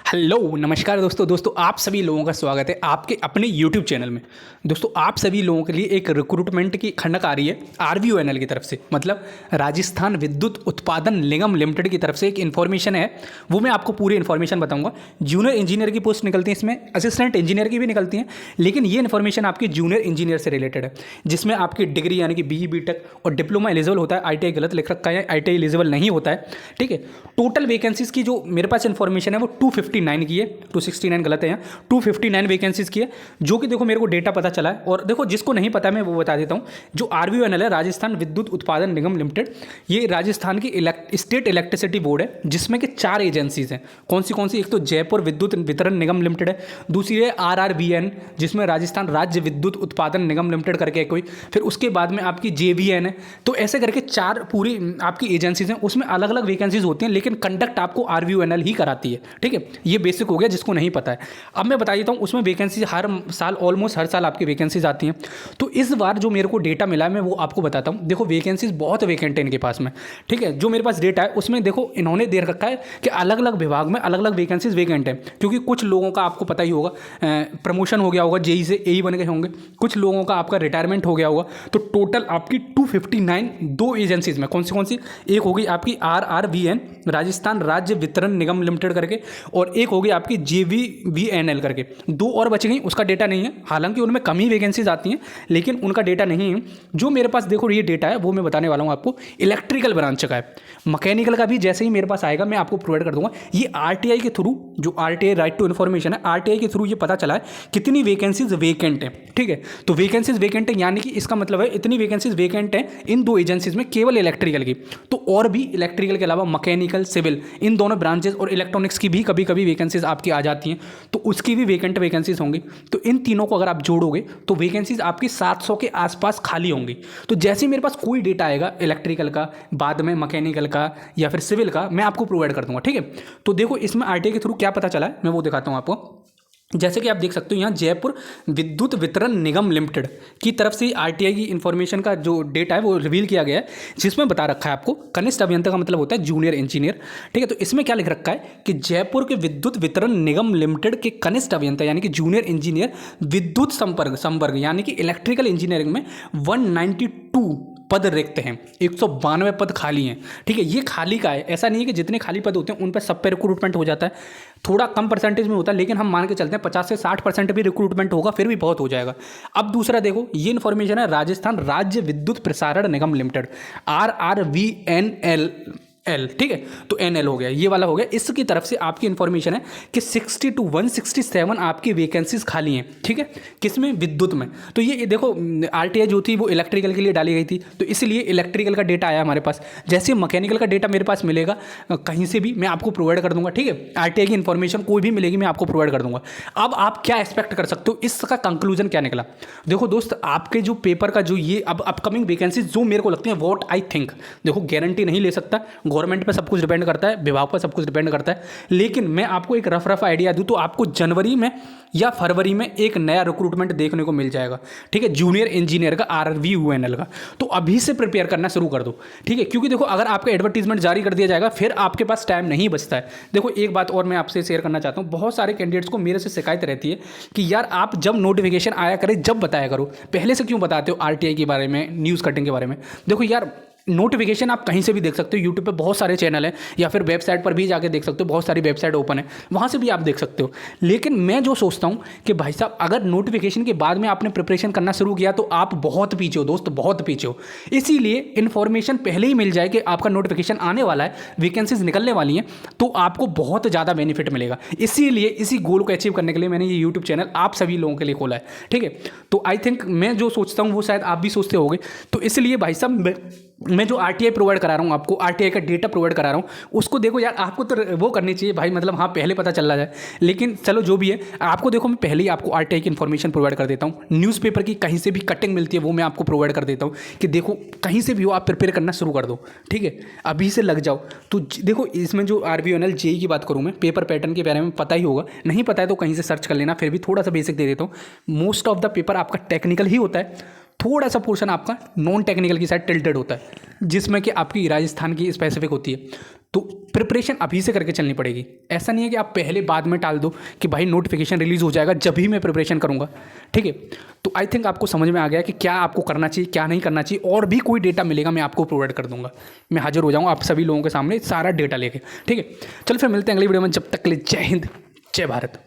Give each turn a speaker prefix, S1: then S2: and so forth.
S1: Hello नमस्कार दोस्तों आप सभी लोगों का स्वागत है आपके अपने यूट्यूब चैनल में। दोस्तों आप सभी लोगों के लिए एक रिक्रूटमेंट की खनक आ रही है आरवीओएनएल की तरफ से, मतलब राजस्थान विद्युत उत्पादन निगम लिमिटेड की तरफ से एक इन्फॉर्मेशन है। वो मैं आपको पूरी इन्फॉर्मेशन बताऊंगा। जूनियर इंजीनियर की पोस्ट निकलती है, इसमें असिस्टेंट इंजीनियर की भी निकलती हैं, लेकिन ये इन्फॉर्मेशन आपकी जूनियर इंजीनियर से रिलेटेड है, जिसमें आपकी डिग्री यानी कि BE BTech और डिप्लोमा एलिजिबल होता है। ITI गलत लिख रखा है, ITI एलिजिबल नहीं होता है। ठीक है, टोटल वैकेंसीज की जो मेरे पास इन्फॉर्मेशन है वो 259 की है, 269 गलत है यहाँ, 259 वैकेंसीज की है, जो कि देखो मेरे को डेटा पता चला है। और देखो जिसको नहीं पता मैं वो बता देता हूँ। जो आरवीओएनएल है, राजस्थान विद्युत उत्पादन निगम लिमिटेड, ये राजस्थान की स्टेट इलेक्ट्रिसिटी बोर्ड है, जिसमें कि 4 एजेंसीज हैं। कौन सी? एक तो जयपुर विद्युत वितरण निगम लिमिटेड है, दूसरी है RRVN, जिसमें राजस्थान राज्य विद्युत उत्पादन निगम लिमिटेड करके है कोई, फिर उसके बाद में आपकी JVN है। तो ऐसे करके 4 पूरी आपकी एजेंसीज हैं, उसमें अलग अलग वैकेंसीज होती हैं, लेकिन कंडक्ट आपको आरवीओएनएल ही कराती है। ठीक है, ये बेसिक हो गया जिसको नहीं पता है। अब मैं बता देता हूँ, उसमें वैकेंसी हर साल ऑलमोस्ट हर साल आपकी वैकेंसीज आती हैं। तो इस बार जो मेरे को डेटा मिला है मैं वो आपको बताता हूँ। देखो वैकेंसीज बहुत वैकेंट है इनके पास में। ठीक है, जो मेरे पास डेटा है उसमें देखो इन्होंने दे रखा है कि अलग अलग विभाग में अलग अलग वैकेंसीज वैकेंट है, क्योंकि कुछ लोगों का आपको पता ही होगा प्रमोशन हो गया होगा, JEE से AE बन गए होंगे, कुछ लोगों का आपका रिटायरमेंट हो गया होगा। तो टोटल आपकी 259 दो एजेंसीज में कौन सी एक होगी आपकी RRVN राजस्थान राज्य वितरण निगम लिमिटेड करके, और एक होगी आपकी JVVNL करके। 2 और बच गई, उसका डेटा नहीं है, हालांकि उनमें कम ही वैकेंसीज आती हैं, लेकिन उनका डेटा नहीं है। जो मेरे पास देखो ये डेटा है वो मैं बताने वाला हूँ आपको। इलेक्ट्रिकल ब्रांच का है, मैकेनिकल का भी जैसे ही मेरे पास आएगा मैं आपको प्रोवाइड कर दूंगा। ये RTI के थ्रू, जो RTI राइट टू इन्फॉर्मेशन है, RTI के थ्रू ये पता चला है कितनी वैकेंसीज वैकेंट है। ठीक है, तो वैकेंसीज वैकेंट है यानी कि इसका मतलब है इतनी वैकेंसीज वैकेंट है इन 2 एजेंसीज में, केवल इलेक्ट्रिकल की। तो और भी इलेक्ट्रिकल के अलावा मैकेनिकल, सिविल, इन दोनों ब्रांचेस और इलेक्ट्रॉनिक्स की भी कभी कभी वैकेंसीज आपकी आ जाती हैं, तो उसकी भी वैकेंट वैकेंसीज होंगी। तो इन तीनों को अगर आप जोड़ोगे तो वैकेंसीज आपकी 700 के आसपास खाली होंगी। तो जैसे ही मेरे पास कोई डेटा आएगा इलेक्ट्रिकल का, बाद में मैकेनिकल का या फिर सिविल का, मैं आपको प्रोवाइड कर दूंगा। ठीक है, तो देखो इसमें RTI के थ्रू क्या पता चला है मैं वो दिखाता हूँ आपको। जैसे कि आप देख सकते हो यहाँ जयपुर विद्युत वितरण निगम लिमिटेड की तरफ से RTI की इन्फॉर्मेशन का जो डेटा है वो रिवील किया गया है, जिसमें बता रखा है आपको कनिष्ठ अभियंता का मतलब होता है जूनियर इंजीनियर। ठीक है, तो इसमें क्या लिख रखा है कि जयपुर के विद्युत वितरण निगम लिमिटेड के कनिष्ठ अभियंता यानी कि जूनियर इंजीनियर विद्युत संवर्ग यानी कि इलेक्ट्रिकल इंजीनियरिंग में 192 पद रिक्त हैं, 192 पद खाली हैं। ठीक है, ये खाली का है, ऐसा नहीं है कि जितने खाली पद होते हैं उन पर सब पे रिक्रूटमेंट हो जाता है, थोड़ा कम परसेंटेज में होता है, लेकिन हम मान के चलते हैं 50 से 60% भी रिक्रूटमेंट होगा, फिर भी बहुत हो जाएगा। अब दूसरा देखो, ये इन्फॉर्मेशन है राजस्थान राज्य विद्युत प्रसारण निगम लिमिटेड, RRVNL। ठीक है, तो NL हो गया, ये वाला हो गया। इसकी तरफ से आपकी इन्फॉर्मेशन है कि 60 to 167 आपकी वैकेंसीज खाली हैं। ठीक है, किसमें? विद्युत में। तो ये देखो RTI जो थी वो इलेक्ट्रिकल के लिए डाली गई थी, तो इसलिए इलेक्ट्रिकल का डेटा आया हमारे पास। जैसे मैकेनिकल का डेटा मेरे पास मिलेगा कहीं से भी मैं आपको प्रोवाइड कर दूंगा। ठीक है, RTI की इन्फॉर्मेशन कोई भी मिलेगी मैं आपको प्रोवाइड कर दूंगा। अब आप क्या एक्सपेक्ट कर सकते हो, इसका कंक्लूजन क्या निकला? देखो दोस्त, आपके जो पेपर का जो ये अब अपकमिंग वैकेंसीज जो मेरे को लगती है, वॉट आई थिंक, देखो गारंटी नहीं ले सकता, गवर्नमेंट पे सब कुछ डिपेंड करता है, विभाग पर सब कुछ डिपेंड करता है, लेकिन मैं आपको एक रफ आइडिया दूं तो आपको जनवरी में या फरवरी में एक नया रिक्रूटमेंट देखने को मिल जाएगा। ठीक है, जूनियर इंजीनियर का, RRVNL का। तो अभी से प्रिपेयर करना शुरू कर दो। ठीक है, क्योंकि देखो अगर आपका एडवर्टीजमेंट जारी कर दिया जाएगा फिर आपके पास टाइम नहीं बचता है। देखो एक बात और मैं आपसे शेयर करना चाहता हूँ, बहुत सारे कैंडिडेट्स को मेरे से शिकायत रहती है कि यार आप जब नोटिफिकेशन आया करे जब बताया करो, पहले से क्यों बताते हो RTI के बारे में, न्यूज़ कटिंग के बारे में। देखो यार, नोटिफिकेशन आप कहीं से भी देख सकते हो, यूट्यूब पे बहुत सारे चैनल हैं, या फिर वेबसाइट पर भी जाके देख सकते हो, बहुत सारी वेबसाइट ओपन है, वहाँ से भी आप देख सकते हो। लेकिन मैं जो सोचता हूँ कि भाई साहब अगर नोटिफिकेशन के बाद में आपने प्रिपरेशन करना शुरू किया तो आप बहुत पीछे हो दोस्त, बहुत पीछे हो। इसीलिए इन्फॉर्मेशन पहले ही मिल जाए कि आपका नोटिफिकेशन आने वाला है, वैकेंसीज निकलने वाली हैं, तो आपको बहुत ज़्यादा बेनिफिट मिलेगा। इसीलिए इसी गोल को अचीव करने के लिए मैंने ये यूट्यूब चैनल आप सभी लोगों के लिए खोला है। ठीक है, तो आई थिंक मैं जो सोचता हूँ वो शायद आप भी सोचते होगे। तो इसलिए भाई साहब मैं जो RTI प्रोवाइड करा रहा हूँ आपको, RTI का डेटा प्रोवाइड करा रहा हूँ, उसको देखो यार, आपको तो वो करनी चाहिए भाई, मतलब हाँ पहले पता चल रहा है, लेकिन चलो जो भी है, आपको देखो मैं पहले ही आपको RTI की इन्फॉर्मेशन प्रोवाइड कर देता हूँ। न्यूज़पेपर की कहीं से भी कटिंग मिलती है वो मैं आपको प्रोवाइड कर देता हूँ कि देखो कहीं से भी हो आप प्रिपेयर करना शुरू कर दो। ठीक है, अभी से लग जाओ। तो देखो इसमें जो RVNL JEE की बात करूँ मैं, पेपर पैटर्न के बारे में पता ही होगा, नहीं पता है तो कहीं से सर्च कर लेना, फिर भी थोड़ा सा बेसिक दे देता हूँ। मोस्ट ऑफ द पेपर आपका टेक्निकल ही होता है, थोड़ा सा पोर्शन आपका नॉन टेक्निकल की साइड टिल्टेड होता है, जिसमें कि आपकी राजस्थान की स्पेसिफिक होती है। तो प्रिपरेशन अभी से करके चलनी पड़ेगी। ऐसा नहीं है कि आप पहले बाद में टाल दो कि भाई नोटिफिकेशन रिलीज़ हो जाएगा जब भी मैं प्रिपरेशन करूँगा, ठीक है। तो आई थिंक आपको समझ में आ गया कि क्या आपको करना चाहिए, क्या नहीं करना चाहिए। और भी कोई डेटा मिलेगा मैं आपको प्रोवाइड कर दूंगा, मैं हाजिर हो जाऊँगा आप सभी लोगों के सामने सारा डेटा लेके, ठीक है। चलो फिर मिलते हैं अगली वीडियो में, जब तक के लिए जय हिंद जय भारत।